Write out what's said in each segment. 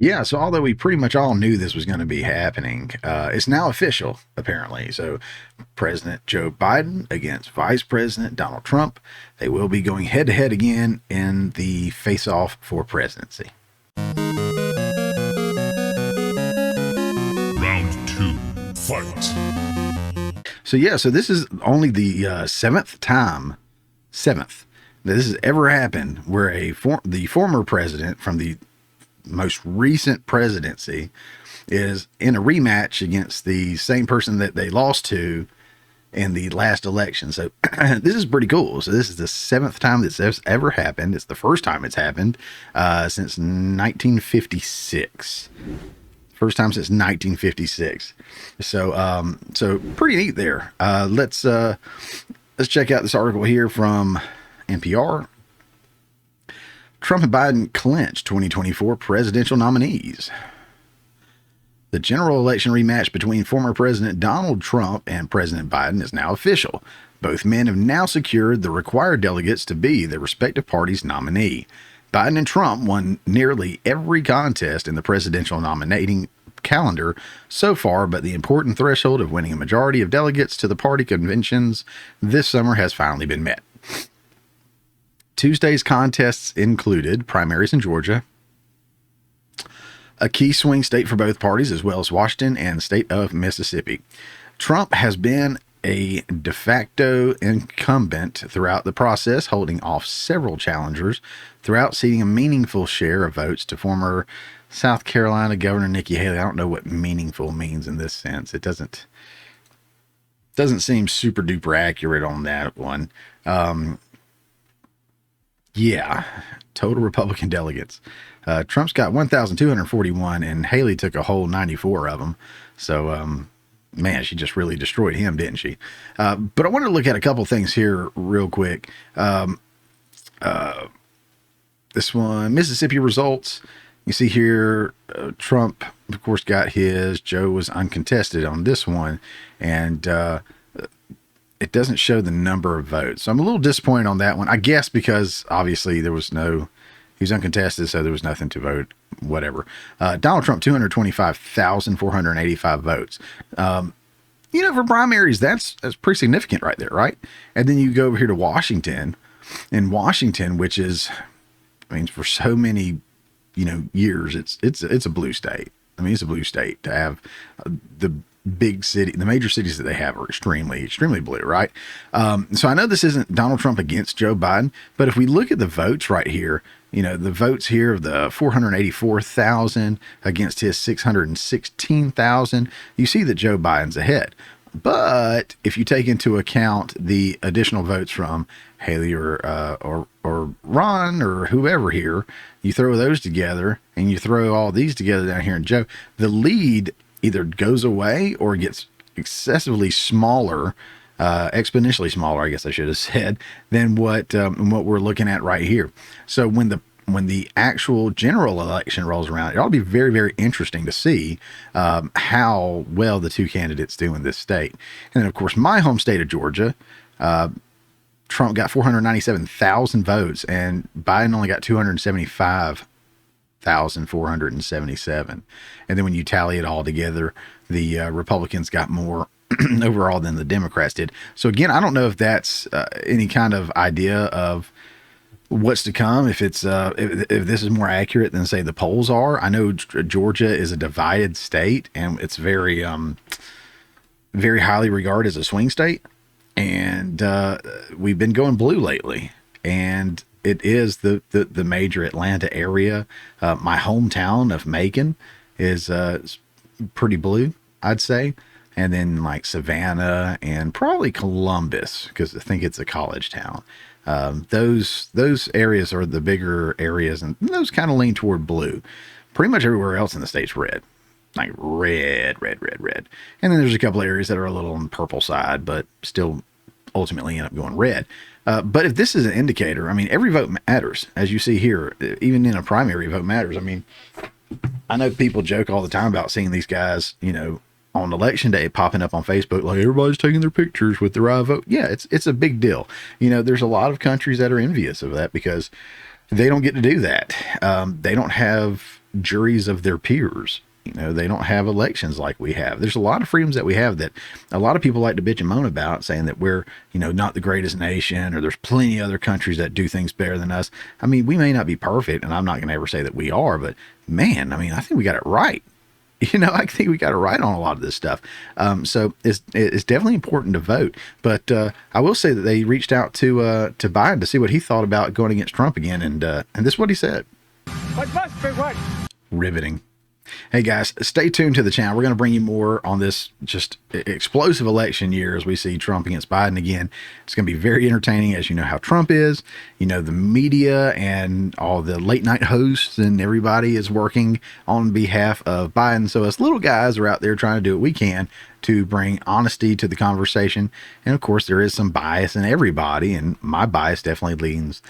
Yeah, so although we pretty much all knew this was going to be happening, it's now official, apparently. So President Joe Biden against Vice President Donald Trump. They will be going head to head again in the face off for presidency. Round 2, fight. So this is only the seventh time that this has ever happened where the former president from the most recent presidency is in a rematch against the same person that they lost to in the last election. So this is pretty cool. So this is the seventh time that's ever happened. It's the first time it's happened since 1956. First time since 1956. So pretty neat there. Let's check out this article here from NPR. Trump and Biden clinch 2024 presidential nominees. The general election rematch between former President Donald Trump and President Biden is now official. Both men have now secured the required delegates to be their respective party's nominee. Biden and Trump won nearly every contest in the presidential nominating calendar so far, but the important threshold of winning a majority of delegates to the party conventions this summer has finally been met. Tuesday's contests included primaries in Georgia, a key swing state for both parties, as well as Washington and the state of Mississippi. Trump has been a de facto incumbent throughout the process, holding off several challengers throughout ceding a meaningful share of votes to former South Carolina Governor Nikki Haley. I don't know what meaningful means in this sense. It doesn't seem super duper accurate on that one. Total Republican delegates. Trump's got 1,241 and Haley took a whole 94 of them. So, man, she just really destroyed him, didn't she? But I wanted to look at a couple things here real quick. This one, Mississippi results. You see here, Trump, of course, got his. Joe was uncontested on this one. And it doesn't show the number of votes. So I'm a little disappointed on that one. I guess because obviously he was uncontested, so there was nothing to vote, whatever. Donald Trump, 225,485 votes. For primaries, that's pretty significant right there, right? And then you go over here to Washington, which is, for so many, years, it's a blue state. It's a blue state to have the major cities that they have are extremely, extremely blue, right? So I know this isn't Donald Trump against Joe Biden, but if we look at the votes right here, the votes here of the 484,000 against his 616,000, you see that Joe Biden's ahead. But if you take into account the additional votes from Haley or Ron or whoever here, you throw those together and you throw all these together down here in Joe, the lead either goes away or gets excessively smaller, exponentially smaller, I guess I should have said, than what we're looking at right here. So when the actual general election rolls around, it ought to be very, very interesting to see how well the two candidates do in this state. And then, of course, my home state of Georgia, Trump got 497,000 votes and Biden only got 275,477. And then when you tally it all together, the Republicans got more overall than the Democrats did. So again, I don't know if that's any kind of idea of what's to come, if it's if this is more accurate than, say, the polls are. I know Georgia is a divided state and it's very very highly regarded as a swing state, and we've been going blue lately, and it is the major Atlanta area. My hometown of Macon is pretty blue, I'd say. And then like Savannah and probably Columbus, because I think it's a college town. Those areas are the bigger areas, and those kind of lean toward blue. Pretty much everywhere else in the state's red. Like red. And then there's a couple areas that are a little on the purple side, but still ultimately end up going red. But if this is an indicator, every vote matters. As you see here, even in a primary, vote matters. I know people joke all the time about seeing these guys, on election day popping up on Facebook, like everybody's taking their pictures with their vote. Yeah, it's a big deal. There's a lot of countries that are envious of that because they don't get to do that. They don't have juries of their peers. They don't have elections like we have. There's a lot of freedoms that we have that a lot of people like to bitch and moan about, saying that we're, not the greatest nation, or there's plenty of other countries that do things better than us. I mean, we may not be perfect, and I'm not going to ever say that we are, but man, I mean, I think we got it right. I think we got it right on a lot of this stuff. So it's definitely important to vote. But I will say that they reached out to Biden to see what he thought about going against Trump again, and this is what he said. What must be what? Riveting. Hey guys, stay tuned to the channel. We're going to bring you more on this just explosive election year as we see Trump against Biden again. It's going to be very entertaining, as you know how Trump is. The media and all the late night hosts and everybody is working on behalf of Biden. So us little guys are out there trying to do what we can to bring honesty to the conversation. And of course, there is some bias in everybody, and my bias definitely leans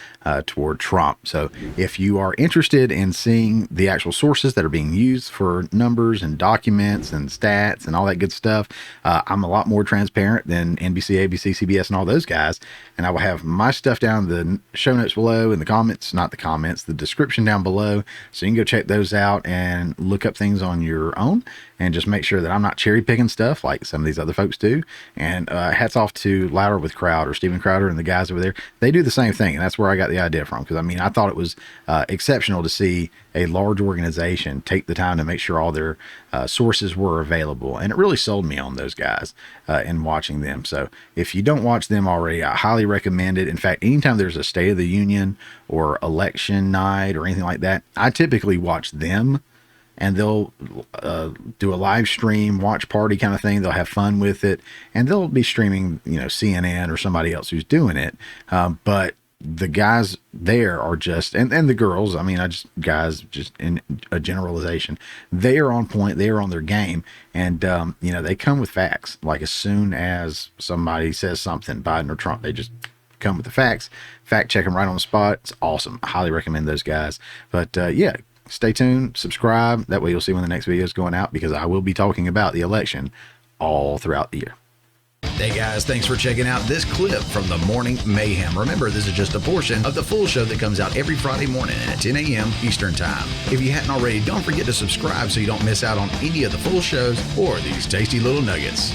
toward Trump. So if you are interested in seeing the actual sources that are being used for numbers and documents and stats and all that good stuff, I'm a lot more transparent than NBC, ABC, CBS, and all those guys. And I will have my stuff down in the show notes below, in the comments, not the comments, the description down below. So you can go check those out and look up things on your own, and just make sure that I'm not cherry picking stuff like some of these other folks do. And hats off to Louder with Crowder, Steven Crowder, and the guys over there. They do the same thing, and that's where I got the idea from. Because I thought it was exceptional to see a large organization take the time to make sure all their sources were available, and it really sold me on those guys in watching them. So if you don't watch them already, I highly recommend it. In fact, anytime there's a State of the Union or election night or anything like that, I typically watch them. And they'll do a live stream, watch party kind of thing. They'll have fun with it, and they'll be streaming, CNN or somebody else who's doing it. But the guys there are just, and the girls, guys, just in a generalization, they are on point. They are on their game. And, they come with facts. Like as soon as somebody says something, Biden or Trump, they just come with the facts, fact check them right on the spot. It's awesome. I highly recommend those guys. But, yeah. Stay tuned, subscribe. That way you'll see when the next video is going out, because I will be talking about the election all throughout the year. Hey guys, thanks for checking out this clip from the Morning Mayhem. Remember, this is just a portion of the full show that comes out every Friday morning at 10 a.m. Eastern Time. If you hadn't already, don't forget to subscribe so you don't miss out on any of the full shows or these tasty little nuggets.